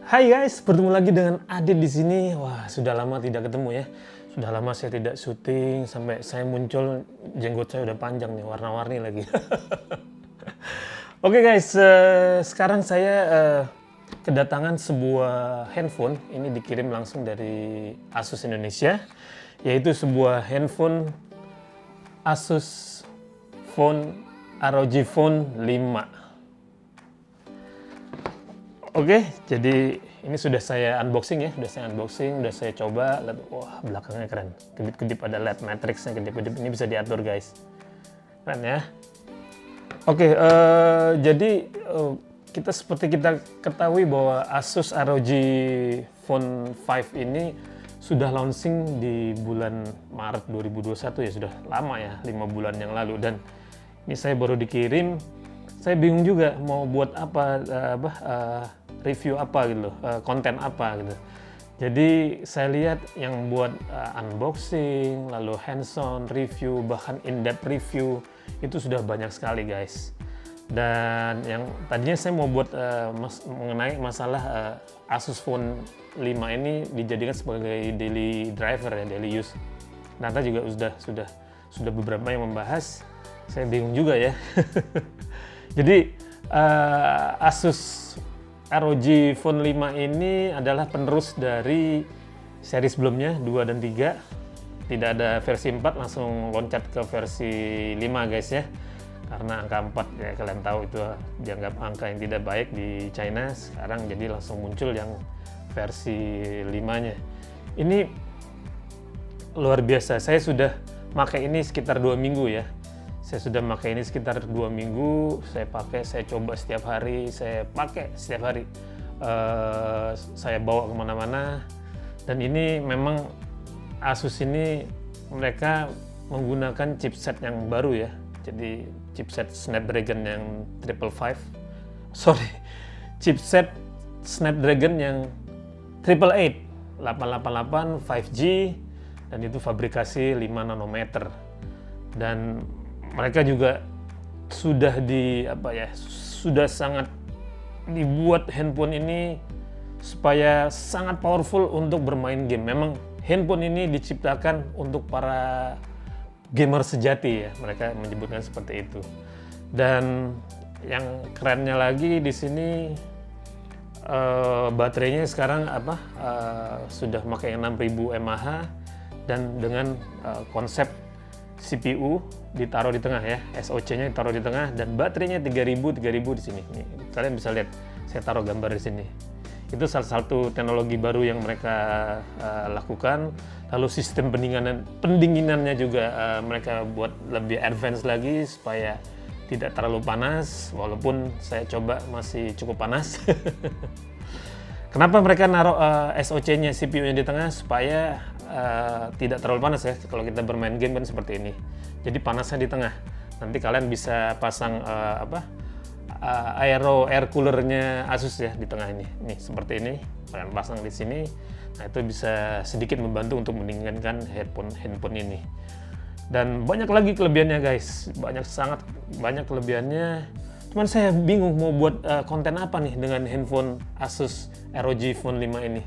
Hai guys, bertemu lagi dengan Adit di sini. Wah, sudah lama tidak ketemu ya. Sudah lama saya tidak syuting, sampai saya muncul jenggot saya udah panjang nih, warna-warni lagi. Oke guys, sekarang saya kedatangan sebuah handphone. Ini dikirim langsung dari Asus Indonesia, yaitu sebuah handphone Asus ROG Phone 5. Oke, jadi ini sudah saya unboxing ya, sudah saya coba. Lihat, wah belakangnya keren, kedip-kedip ada LED matrixnya, kedip-kedip ini bisa diatur guys, keren ya. Oke, jadi kita seperti kita ketahui bahwa Asus ROG Phone 5 ini sudah launching di bulan Maret 2021 ya, sudah lama ya, 5 bulan yang lalu, dan ini saya baru dikirim. Saya bingung juga mau buat apa, review apa gitu, konten apa gitu. Jadi saya lihat yang buat unboxing, lalu hands-on review, bahkan in-depth review itu sudah banyak sekali guys. Dan yang tadinya saya mau buat mengenai masalah Asus Phone 5 ini dijadikan sebagai daily driver ya, daily use. Ternyata juga sudah beberapa yang membahas. Saya bingung juga ya. Jadi Asus ROG Phone 5 ini adalah penerus dari seri sebelumnya 2 dan 3. Tidak ada versi 4, langsung loncat ke versi 5 guys ya. Karena angka 4 ya kalian tahu itu dianggap angka yang tidak baik di China. Sekarang jadi langsung muncul yang versi 5-nya. Ini luar biasa. Saya sudah pakai ini sekitar 2 minggu ya. Saya sudah pakai ini sekitar 2 minggu, saya coba setiap hari, saya pakai setiap hari. Saya bawa kemana-mana, dan ini memang Asus ini mereka menggunakan chipset yang baru ya. Jadi chipset Snapdragon yang 555, chipset Snapdragon yang 888, 888 5G, dan itu fabrikasi 5 nanometer. Dan mereka juga sudah sangat dibuat handphone ini supaya sangat powerful untuk bermain game. Memang handphone ini diciptakan untuk para gamer sejati ya, mereka menyebutkan seperti itu. Dan yang kerennya lagi di sini baterainya sekarang sudah pakai 6000 mAh, dan dengan konsep CPU ditaruh di tengah ya, SoC-nya ditaruh di tengah, dan baterainya 3000 di sini. Nih, kalian bisa lihat, saya taruh gambar di sini. Itu salah satu teknologi baru yang mereka lakukan. Lalu sistem pendinginannya juga mereka buat lebih advance lagi supaya tidak terlalu panas, walaupun saya coba masih cukup panas. Kenapa mereka naruh SoC-nya, CPU-nya di tengah? Supaya tidak terlalu panas ya. Kalau kita bermain game kan seperti ini. Jadi panasnya di tengah. Nanti kalian bisa pasang air coolernya Asus ya di tengah ini. Nih seperti ini. Kalian pasang di sini. Nah itu bisa sedikit membantu untuk mendinginkan handphone ini. Dan banyak lagi kelebihannya guys. Sangat banyak kelebihannya. Cuman saya bingung mau buat konten apa nih dengan handphone Asus ROG Phone 5 ini.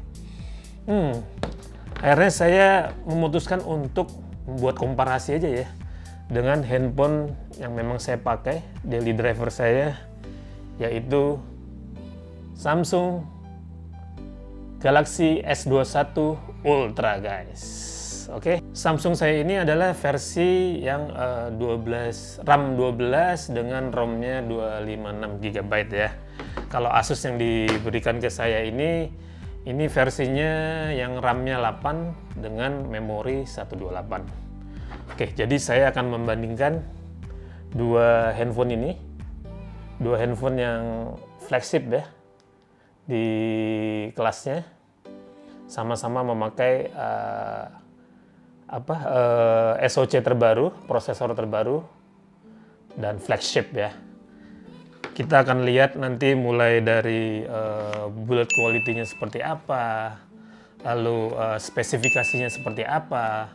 Akhirnya saya memutuskan untuk membuat komparasi aja ya dengan handphone yang memang saya pakai, daily driver saya, yaitu Samsung Galaxy S21 Ultra guys. Oke, Samsung saya ini adalah versi yang RAM 12 dengan ROM-nya 256 GB ya. Kalau Asus yang diberikan ke saya ini versinya yang RAM-nya 8 dengan memori 128. Oke, jadi saya akan membandingkan dua handphone ini. Dua handphone yang flagship ya di kelasnya. Sama-sama memakai SoC terbaru, prosesor terbaru, dan flagship ya. Kita akan lihat nanti mulai dari build quality-nya seperti apa, lalu spesifikasinya seperti apa,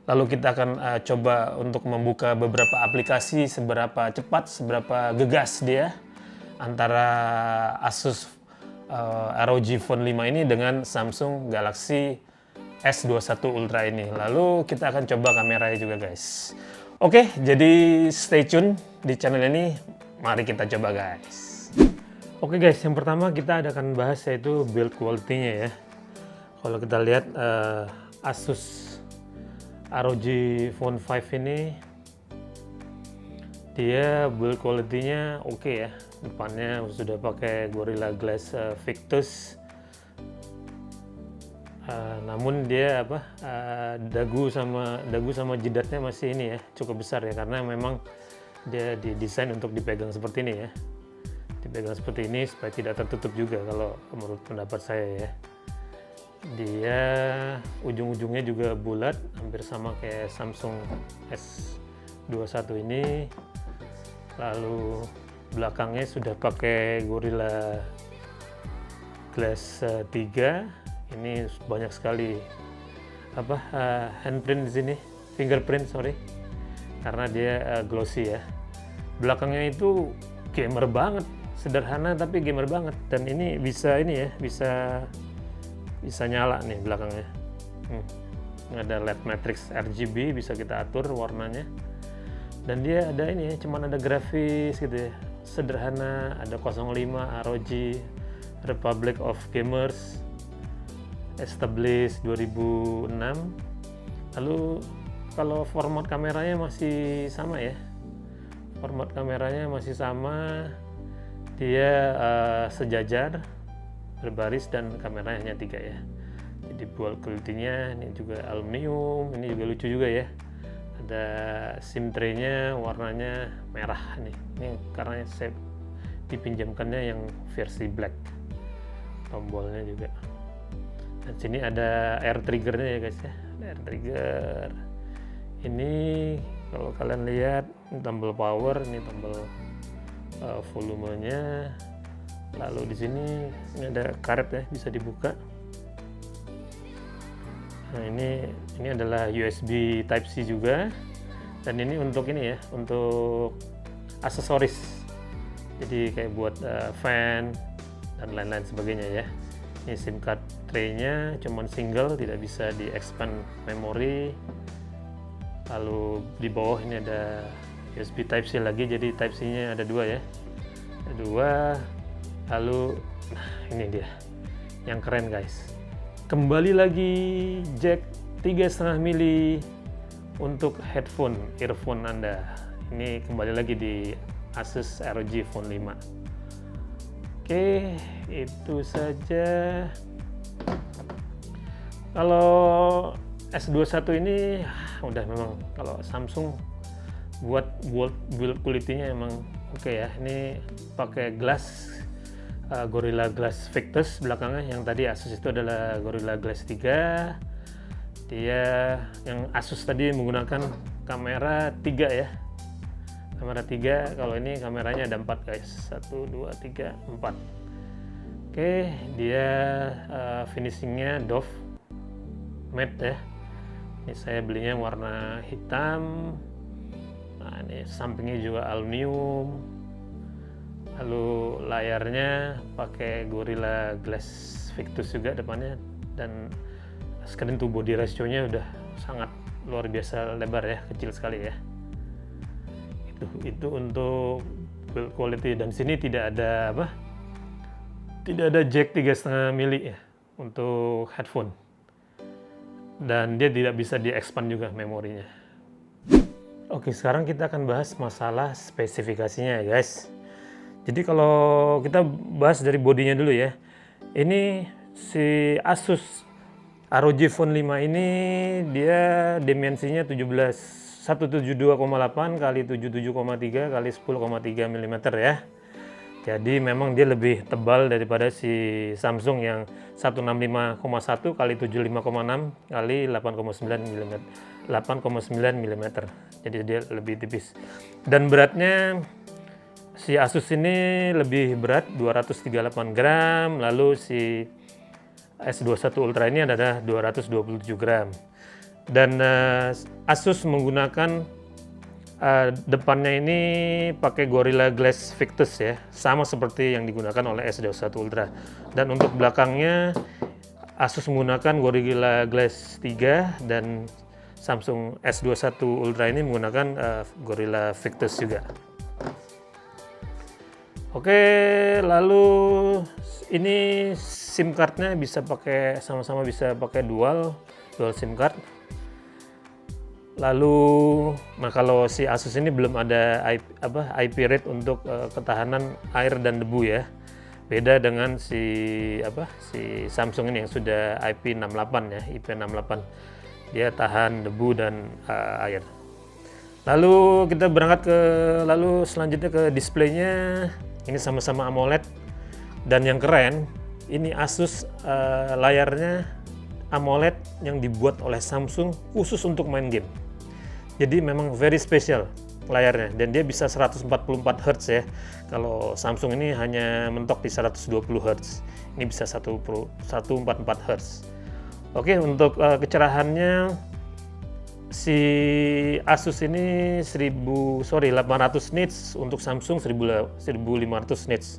lalu kita akan coba untuk membuka beberapa aplikasi, seberapa cepat, seberapa gegas dia antara Asus ROG Phone 5 ini dengan Samsung Galaxy S21 Ultra ini. Lalu kita akan coba kameranya juga guys. Oke, jadi stay tune di channel ini. Mari kita coba guys. Oke guys, yang pertama kita akan bahas yaitu build quality-nya ya. Kalau kita lihat Asus ROG Phone 5 ini, dia build quality-nya oke ya. Depannya sudah pakai Gorilla Glass Victus. Namun dia dagu sama jidatnya masih ini ya, cukup besar ya, karena memang dia didesain untuk dipegang seperti ini ya. Dipegang seperti ini supaya tidak tertutup juga kalau menurut pendapat saya ya. Dia ujung-ujungnya juga bulat, hampir sama kayak Samsung S21 ini. Lalu belakangnya sudah pakai Gorilla Glass 3. Ini banyak sekali handprint di sini, fingerprint sorry, karena dia glossy ya. Belakangnya itu gamer banget, sederhana tapi gamer banget, dan ini bisa bisa nyala nih belakangnya. Ada LED matrix RGB, bisa kita atur warnanya. Dan dia ada ini ya, cuman ada grafis gitu ya, sederhana. Ada 05 ROG Republic of Gamers, established 2006. Lalu kalau format kameranya masih sama ya, format kameranya masih sama. Dia sejajar, berbaris, dan kameranya hanya 3 ya. Jadi build quality-nya ini juga aluminium. Ini juga lucu juga ya, ada SIM tray-nya warnanya merah nih. Ini karena saya dipinjamkannya yang versi black. Tombolnya juga. Dan sini ada air trigger-nya ya guys ya. Ada air trigger. Ini kalau kalian lihat, ini tombol power, ini tombol volumenya. Lalu di sini ada karet ya, bisa dibuka. Nah, ini adalah USB Type C juga, dan ini untuk ini ya, untuk aksesoris. Jadi kayak buat fan dan lain-lain sebagainya ya. Ini SIM card tray-nya cuman single, tidak bisa di expand memori. Lalu di bawah ini ada USB Type C lagi, jadi Type C-nya ada 2 ya. Ada 2. Lalu ini dia yang keren guys. Kembali lagi jack 3,5 mili untuk headphone, earphone Anda. Ini kembali lagi di Asus ROG Phone 5. Oke, itu saja. Kalau S21 ini udah memang, kalau Samsung buat build quality-nya emang oke ya. Ini pakai glass Gorilla Glass Victus belakangnya. Yang tadi Asus itu adalah Gorilla Glass 3. Dia yang Asus tadi menggunakan kamera 3 ya, kamera 3. Kalau ini kameranya ada 4 guys, 1 2 3 4. Oke, dia finishingnya doff matte ya. Ini saya belinya warna hitam. Nah, ini sampingnya juga aluminium. Lalu layarnya pakai Gorilla Glass Victus juga depannya, dan screen to body ratio-nya udah sangat luar biasa lebar ya, kecil sekali ya. Itu untuk build quality. Dan sini tidak ada jack 3,5 mili ya untuk headphone, dan dia tidak bisa di expand juga memorinya. Oke, sekarang kita akan bahas masalah spesifikasinya ya guys. Jadi kalau kita bahas dari bodinya dulu ya. Ini si Asus ROG Phone 5 ini dia dimensinya 172,8 kali 77,3 kali 10,3 mm ya. Jadi memang dia lebih tebal daripada si Samsung yang 165,1 kali 75,6 kali 8,9 mm. 8,9 mm. Jadi dia lebih tipis. Dan beratnya si Asus ini lebih berat, 238 gram. Lalu si S21 Ultra ini adalah 227 gram. Dan Asus menggunakan Depannya ini pakai Gorilla Glass Victus ya, sama seperti yang digunakan oleh S21 Ultra. Dan untuk belakangnya Asus menggunakan Gorilla Glass 3 dan Samsung S21 Ultra ini menggunakan Gorilla Victus juga. Oke, lalu ini SIM cardnya bisa pakai sama-sama bisa pakai dual SIM card. Lalu, nah kalau si Asus ini belum ada IP rate untuk ketahanan air dan debu ya. Beda dengan si Samsung ini yang sudah IP68 ya, IP68. Dia tahan debu dan air. Lalu kita berangkat selanjutnya ke displaynya. Ini sama-sama AMOLED. Dan yang keren, ini Asus layarnya AMOLED yang dibuat oleh Samsung khusus untuk main game. Jadi memang very special layarnya, dan dia bisa 144 Hz ya. Kalau Samsung ini hanya mentok di 120 Hz. Ini bisa 144 Hz. Oke, untuk kecerahannya si Asus ini 800 nits, untuk Samsung 1500 nits.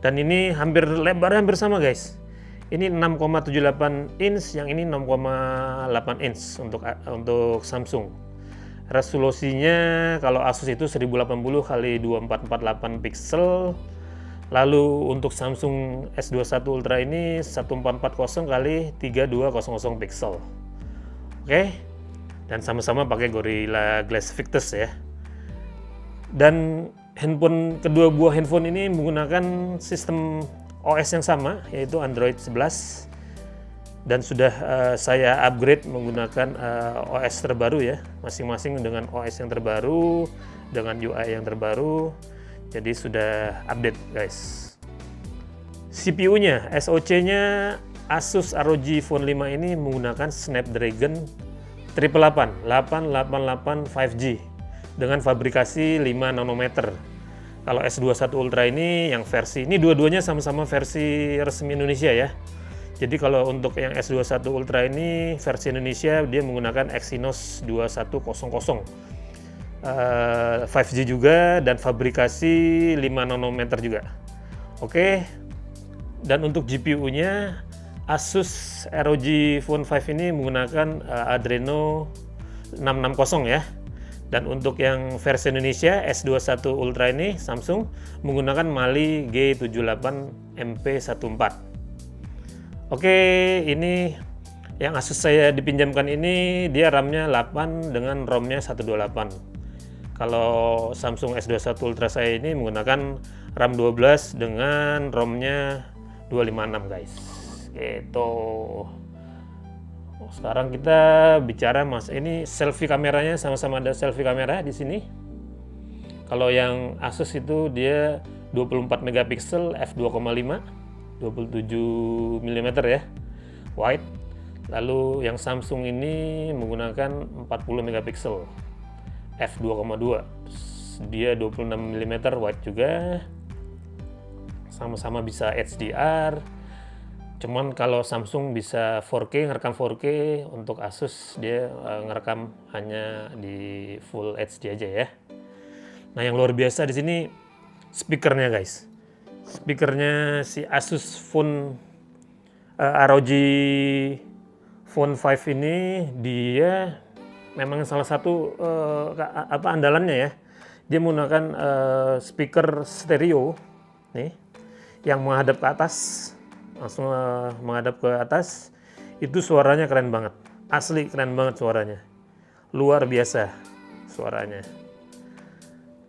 Dan ini lebarnya hampir sama guys. Ini 6,78 inch, yang ini 6,8 inch untuk Samsung. Resolusinya kalau Asus itu 1080 x 2448 pixel. Lalu untuk Samsung S21 Ultra ini 1440 x 3200 pixel. Oke. Dan sama-sama pakai Gorilla Glass Victus ya. Dan kedua buah handphone ini menggunakan sistem OS yang sama, yaitu Android 11. Dan sudah saya upgrade menggunakan OS terbaru ya, masing-masing dengan OS yang terbaru, dengan UI yang terbaru. Jadi sudah update guys. CPU-nya, SoC-nya Asus ROG Phone 5 ini menggunakan Snapdragon 888 5G dengan fabrikasi 5 nanometer. Kalau S21 Ultra ini dua-duanya sama-sama versi resmi Indonesia ya. Jadi kalau untuk yang S21 Ultra ini versi Indonesia dia menggunakan Exynos 2100, 5G juga, dan fabrikasi 5 nanometer juga. Oke. Dan untuk GPU-nya Asus ROG Phone 5 ini menggunakan Adreno 660 ya. Dan untuk yang versi Indonesia S21 Ultra ini Samsung menggunakan Mali G78 MP14. Oke, ini yang Asus saya dipinjamkan ini dia RAM-nya 8 dengan ROM-nya 128. Kalau Samsung S21 Ultra saya ini menggunakan RAM 12 dengan ROM-nya 256 guys. Gitu. Sekarang kita bicara ini selfie kameranya, sama-sama ada selfie kamera di sini. Kalau yang Asus itu dia 24 megapiksel f2.5, 27 mm ya wide. Lalu yang Samsung ini menggunakan 40 megapiksel f2.2, dia 26 mm wide juga, sama-sama bisa HDR. Cuman kalau Samsung bisa 4K, ngerekam 4K, untuk Asus dia ngerekam hanya di Full HD aja ya. Nah, yang luar biasa di sini speakernya guys. Speakernya si Asus ROG Phone 5 ini dia memang salah satu andalannya ya. Dia menggunakan speaker stereo nih yang menghadap ke atas, langsung menghadap ke atas. Itu suaranya keren banget, asli keren banget suaranya, luar biasa suaranya.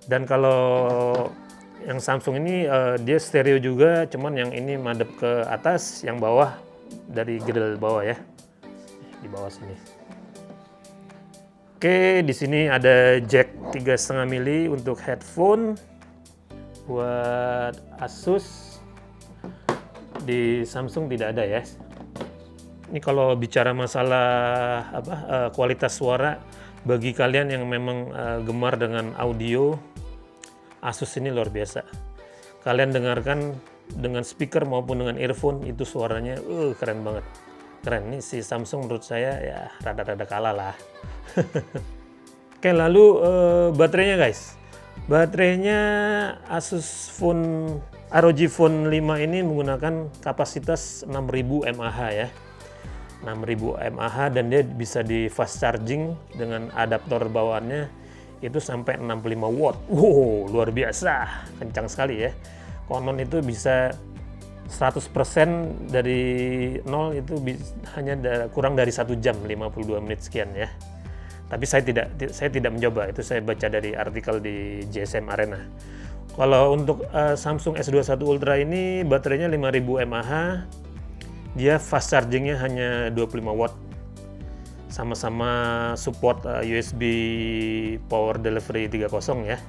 Dan kalau yang Samsung ini dia stereo juga, cuman yang ini madep ke atas, yang bawah dari grill bawah ya, di bawah sini. Oke, di sini ada jack 3,5 mili untuk headphone buat Asus. Di Samsung tidak ada ya. Ini kalau bicara masalah kualitas suara, bagi kalian yang memang gemar dengan audio, Asus ini luar biasa. Kalian dengarkan dengan speaker maupun dengan earphone, itu suaranya keren banget. Keren. Nih si Samsung menurut saya ya rada-rada kalah lah. Oke, lalu baterainya guys. Baterainya Asus ROG Phone 5 ini menggunakan kapasitas 6000 mAh ya. 6000 mAh, dan dia bisa di fast charging dengan adaptor bawaannya itu sampai 65 watt. Wow, luar biasa, kencang sekali ya. Konon itu bisa 100% dari nol itu hanya kurang dari 1 jam 52 menit sekian ya. Tapi saya tidak mencoba, itu saya baca dari artikel di GSM Arena. Kalau untuk Samsung S21 Ultra ini baterainya 5000 mAh, dia fast chargingnya hanya 25 watt. Sama-sama support USB Power Delivery 3.0 ya,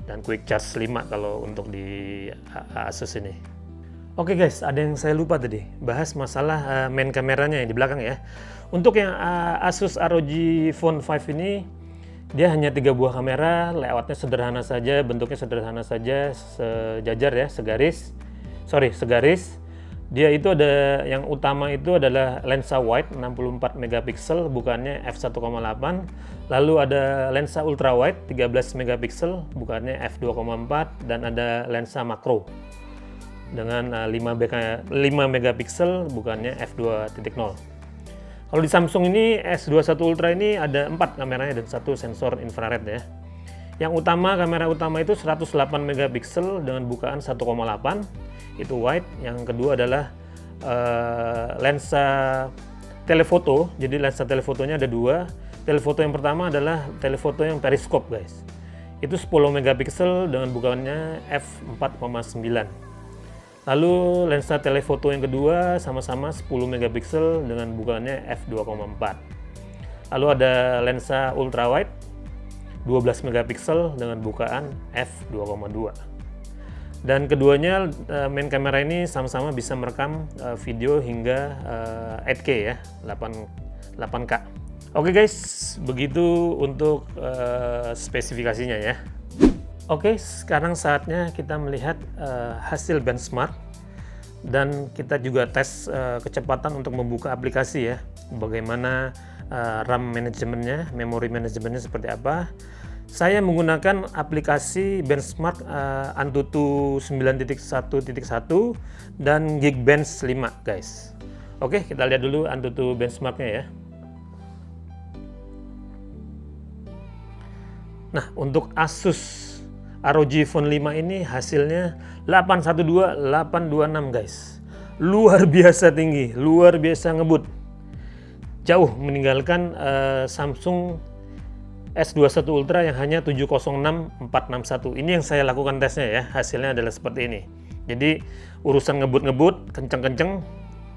dan Quick Charge 5 kalau untuk di Asus ini. Oke guys, ada yang saya lupa tadi, bahas masalah main kameranya yang di belakang ya. Untuk yang Asus ROG Phone 5 ini, dia hanya 3 buah kamera, layoutnya sederhana saja, bentuknya sederhana saja, sejajar ya, segaris. Dia itu ada, yang utama itu adalah lensa wide 64 megapiksel, bukannya f1.8. Lalu ada lensa ultra wide 13 megapiksel, bukannya f2.4, dan ada lensa makro dengan 5 megapiksel, bukannya f2.0. Kalau di Samsung ini S21 Ultra ini ada 4 kameranya dan 1 sensor infrared ya. Yang utama, kamera utama itu 108 megapiksel dengan bukaan 1.8, itu wide. Yang kedua adalah lensa telefoto. Jadi lensa telefotonya ada 2. Telefoto yang pertama adalah telefoto yang periskop guys. Itu 10 megapiksel dengan bukaannya f4.9. Lalu lensa telefoto yang kedua sama-sama 10 megapiksel dengan bukaannya f2.4. Lalu ada lensa ultra wide 12 megapiksel dengan bukaan f2.2. Dan keduanya main kamera ini sama-sama bisa merekam video hingga 8K ya, 8K. Oke guys, begitu untuk spesifikasinya ya. Oke, sekarang saatnya kita melihat hasil benchmark, dan kita juga tes kecepatan untuk membuka aplikasi ya. Bagaimana RAM manajemennya, memori manajemennya seperti apa. Saya menggunakan aplikasi benchmark Antutu 9.1.1 dan Geekbench 5 guys. Oke, kita lihat dulu Antutu benchmarknya ya. Nah, untuk Asus ROG Phone 5 ini hasilnya 812826 guys. Luar biasa tinggi, luar biasa ngebut. Jauh meninggalkan Samsung S21 Ultra yang hanya 706461. Ini yang saya lakukan tesnya ya, hasilnya adalah seperti ini. Jadi urusan ngebut-ngebut, kenceng-kenceng,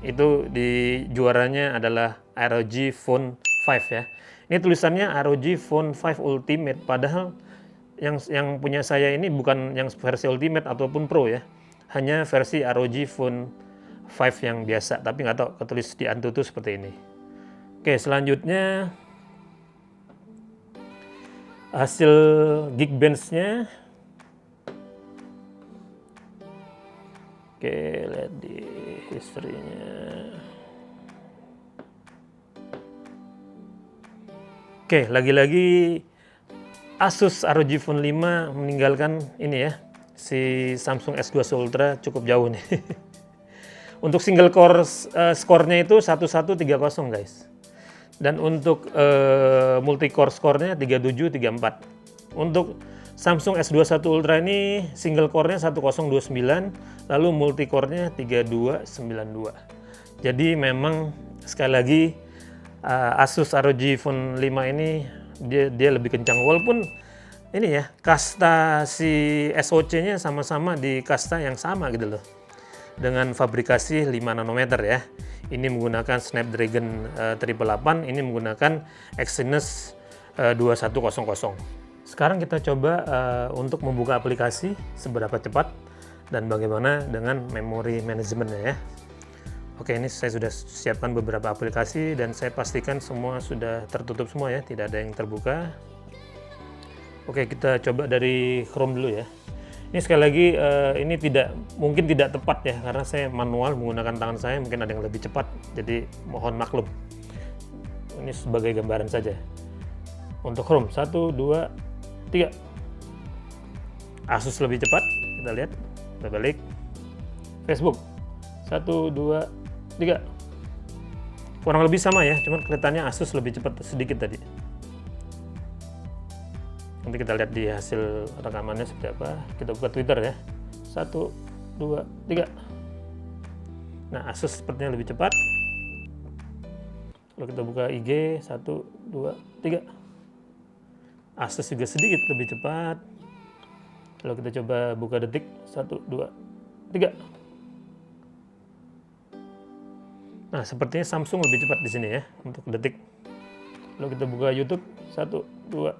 itu di juaranya adalah ROG Phone 5 ya. Ini tulisannya ROG Phone 5 Ultimate, padahal yang punya saya ini bukan yang versi Ultimate ataupun Pro ya, hanya versi ROG Phone 5 yang biasa, tapi nggak tahu ketulis di Antutu seperti ini. Oke, selanjutnya hasil Geekbench-nya. Oke, lihat di history-nya. Oke, lagi-lagi Asus ROG Phone 5 meninggalkan ini ya, si Samsung S21 Ultra cukup jauh nih. Untuk single core skornya itu 1130 guys. Dan untuk multi core skornya 3734. Untuk Samsung S21 Ultra ini single core-nya 1029, lalu multi core-nya 3292. Jadi memang sekali lagi Asus ROG Phone 5 ini dia lebih kencang, walaupun ini ya, kasta si SoC-nya sama-sama di kasta yang sama gitu loh, dengan fabrikasi 5 nanometer ya. Ini menggunakan Snapdragon 888, ini menggunakan Exynos 2100. Sekarang kita coba untuk membuka aplikasi seberapa cepat dan bagaimana dengan memori manajemennya ya. Oke, ini saya sudah siapkan beberapa aplikasi dan saya pastikan semua sudah tertutup semua ya, tidak ada yang terbuka. Oke, kita coba dari Chrome dulu ya. Ini sekali lagi ini mungkin tidak tepat ya, karena saya manual menggunakan tangan saya, mungkin ada yang lebih cepat, jadi mohon maklum. Ini sebagai gambaran saja. Untuk Chrome 1, 2, 3. Asus lebih cepat, kita lihat. Kita balik. Facebook 1, 2, 3. Kurang lebih sama ya, cuman kelihatannya Asus lebih cepat sedikit tadi. Nanti kita lihat di hasil rekamannya seperti apa. Kita buka Twitter ya. 1, 2, 3. Nah, Asus sepertinya lebih cepat. Kalau kita buka IG 1, 2, 3. Asus juga sedikit lebih cepat. Kalau kita coba buka Detik 1, 2, 3. Nah, sepertinya Samsung lebih cepat di sini ya untuk Detik. Kalau kita buka YouTube 1, 2,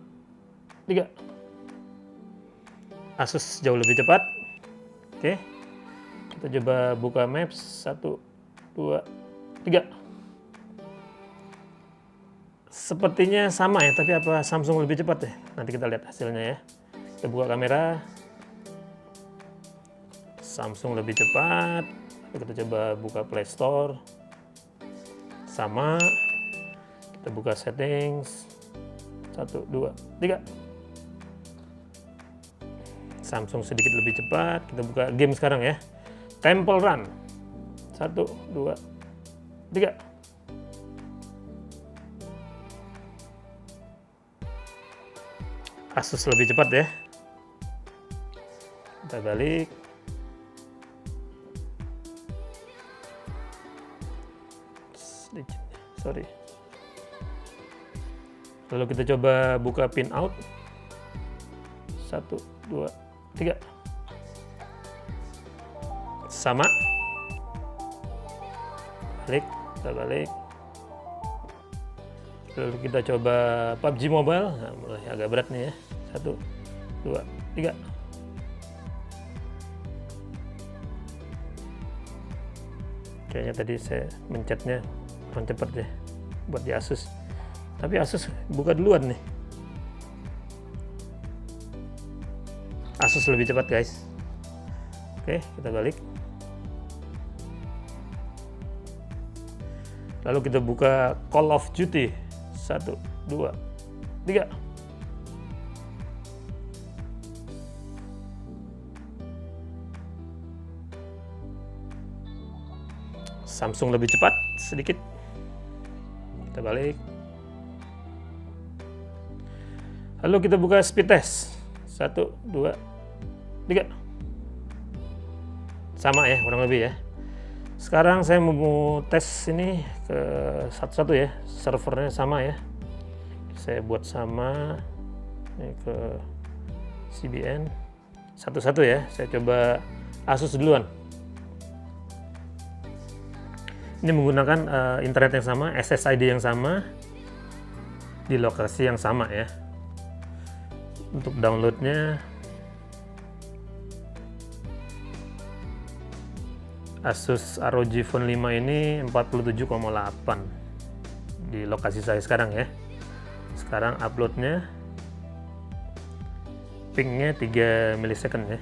3. Asus jauh lebih cepat. Oke. Kita coba buka Maps 1, 2, 3. Sepertinya sama ya, tapi apa Samsung lebih cepat ya? Nanti kita lihat hasilnya ya. Kita buka kamera. Samsung lebih cepat. Kita coba buka Play Store. Sama. Kita buka settings. 1, 2, 3. Samsung sedikit lebih cepat. Kita buka game sekarang ya. Temple Run 1, 2, 3. Asus lebih cepat ya. Kita balik. Sorry. Lalu kita coba buka pinout 1, 2, 3. Sama. Balik, kita balik. Lalu kita coba PUBG Mobile. Nah, mulai agak berat nih ya. 1, 2, 3. Kayaknya tadi saya mencetnya kurang cepat deh buat di Asus. Tapi Asus buka duluan nih. Asus lebih cepat guys. Oke, kita balik. Lalu kita buka Call of Duty 1, 2, 3. Samsung lebih cepat sedikit. Kita balik. Lalu kita buka speed test 1, 2, 3. Sama ya, kurang lebih ya. Sekarang saya mau tes ini ke satu-satu ya. Servernya sama ya. Saya buat sama. Ini ke CBN. Satu-satu ya. Saya coba Asus duluan. Ini menggunakan internet yang sama, SSID yang sama, di lokasi yang sama ya. Untuk downloadnya Asus ROG Phone 5 ini 47,8 di lokasi saya sekarang ya. Sekarang uploadnya pingnya 3 milisecond ya,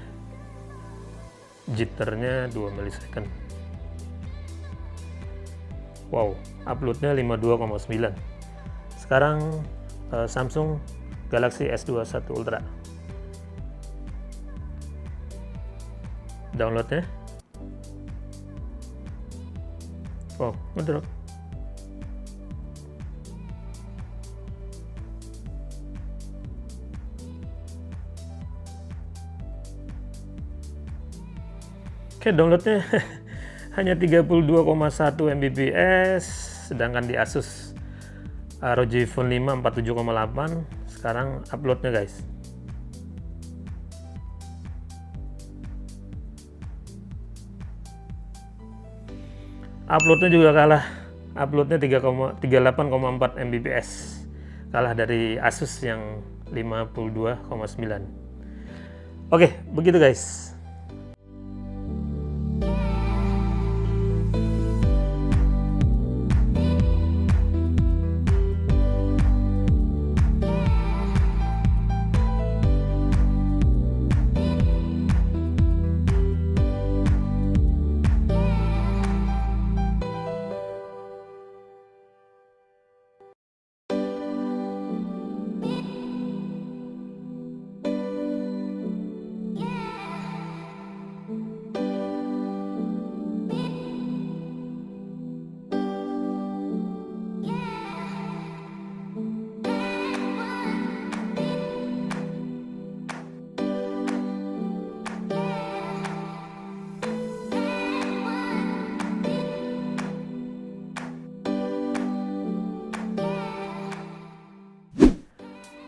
jitternya 2 milisecond. Wow, uploadnya 52,9. Sekarang Samsung Galaxy S21 Ultra. Downloadnya. Wow, ngedrop. Oke, downloadnya hanya 32,1 Mbps, sedangkan di Asus ROG Phone 5 47,8. Sekarang uploadnya guys. Uploadnya juga kalah. Uploadnya 38,4 Mbps. Kalah dari Asus yang 52,9. Oke, begitu guys.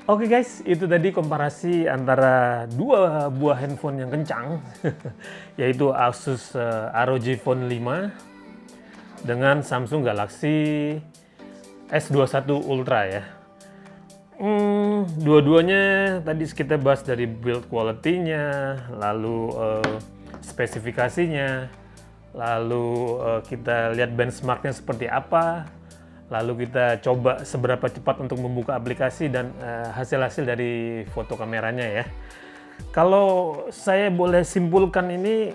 Oke guys, itu tadi komparasi antara dua buah handphone yang kencang, yaitu Asus ROG Phone 5 dengan Samsung Galaxy S21 Ultra ya. Dua-duanya tadi kita bahas dari build quality-nya, lalu spesifikasinya, lalu kita lihat benchmarknya seperti apa, lalu kita coba seberapa cepat untuk membuka aplikasi dan hasil-hasil dari foto kameranya ya. Kalau saya boleh simpulkan ini,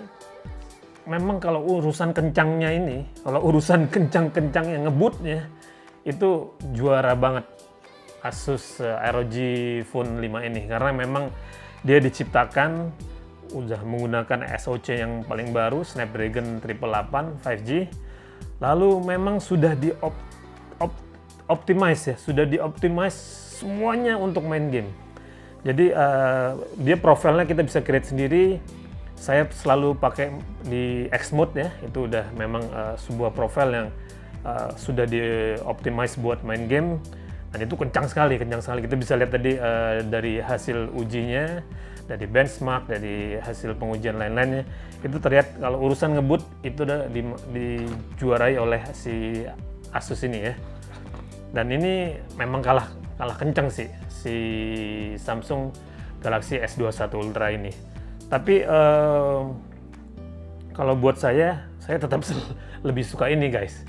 memang kalau urusan kencangnya ini, kalau urusan kencang-kencangnya ngebutnya, itu juara banget Asus ROG Phone 5 ini. Karena memang dia diciptakan udah menggunakan SoC yang paling baru, Snapdragon 888 5G. Lalu memang sudah optimize ya, sudah dioptimize semuanya untuk main game. Jadi dia profilnya kita bisa create sendiri. Saya selalu pakai di X mode ya, itu udah memang sebuah profil yang sudah dioptimize buat main game. Dan itu kencang sekali. Kita bisa lihat tadi dari hasil ujinya, dari benchmark, dari hasil pengujian lain-lainnya, itu terlihat kalau urusan ngebut itu udah dijuarai oleh si Asus ini ya. Dan ini memang kalah kencang sih si Samsung Galaxy S21 Ultra ini. Tapi kalau buat saya tetap lebih suka ini guys,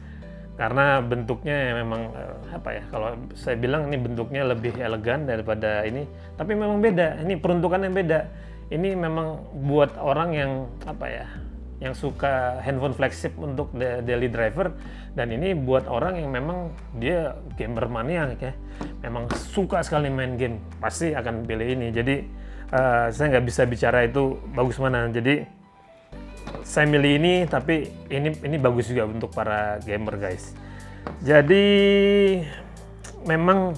karena bentuknya memang apa ya, kalau saya bilang ini bentuknya lebih elegan daripada ini, tapi memang beda. Ini peruntukannya beda. Ini memang buat orang yang apa ya, yang suka handphone flagship untuk daily driver, dan ini buat orang yang memang dia gamer mania ya, memang suka sekali main game, pasti akan pilih ini. Jadi saya nggak bisa bicara itu bagus mana, jadi saya milih ini, tapi ini bagus juga untuk para gamer guys. Jadi memang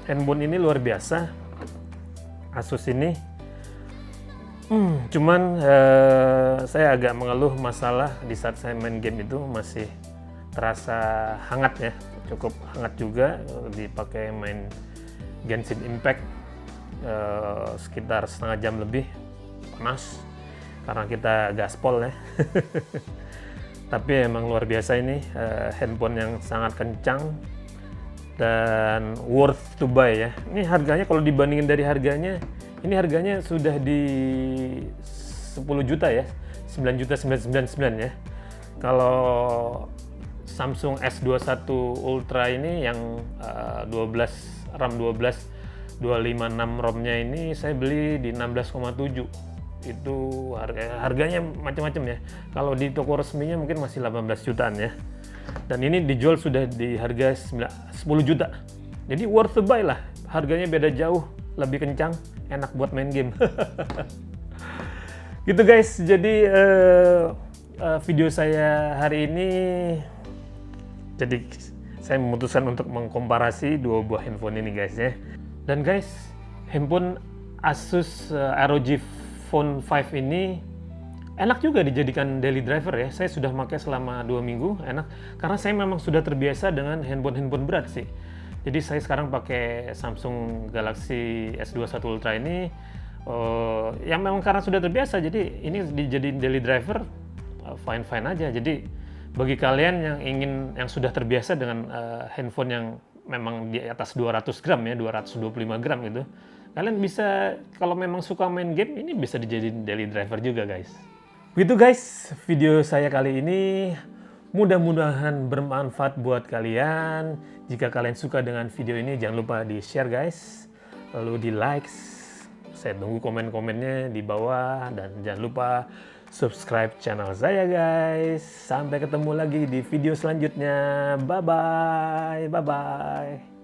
handphone ini luar biasa Asus ini. Cuman saya agak mengeluh masalah di saat saya main game itu masih terasa hangat ya, cukup hangat juga dipakai main Genshin Impact sekitar setengah jam lebih, panas karena kita gaspol ya. Tapi emang luar biasa ini handphone yang sangat kencang dan worth to buy ya. Ini harganya kalau dibandingin dari harganya, ini harganya sudah di 10 juta ya, 9.999 ya. Kalau Samsung S21 Ultra ini yang 12 RAM 256 ROM-nya ini saya beli di 16,7. Itu harganya macam-macam ya. Kalau di toko resminya mungkin masih 18 jutaan ya. Dan ini dijual sudah di harga 10 juta. Jadi worth to buy lah. Harganya beda jauh, lebih kencang, enak buat main game. Gitu guys. Jadi video saya hari ini, jadi saya memutuskan untuk mengkomparasi dua buah handphone ini guys ya. Dan guys, handphone Asus ROG Phone 5 ini enak juga dijadikan daily driver ya. Saya sudah pakai selama 2 minggu, enak. Karena saya memang sudah terbiasa dengan handphone berat sih. Jadi saya sekarang pakai Samsung Galaxy S21 Ultra ini, yang memang karena sudah terbiasa. Jadi ini dijadiin daily driver, fine-fine aja. Jadi bagi kalian yang sudah terbiasa dengan handphone yang memang di atas 200 gram ya, 225 gram gitu, kalian bisa, kalau memang suka main game, ini bisa dijadiin daily driver juga guys. Begitu guys video saya kali ini, mudah-mudahan bermanfaat buat kalian. Jika kalian suka dengan video ini, jangan lupa di share guys, lalu di like. Saya tunggu komen-komennya di bawah, dan jangan lupa subscribe channel saya guys. Sampai ketemu lagi di video selanjutnya. Bye bye.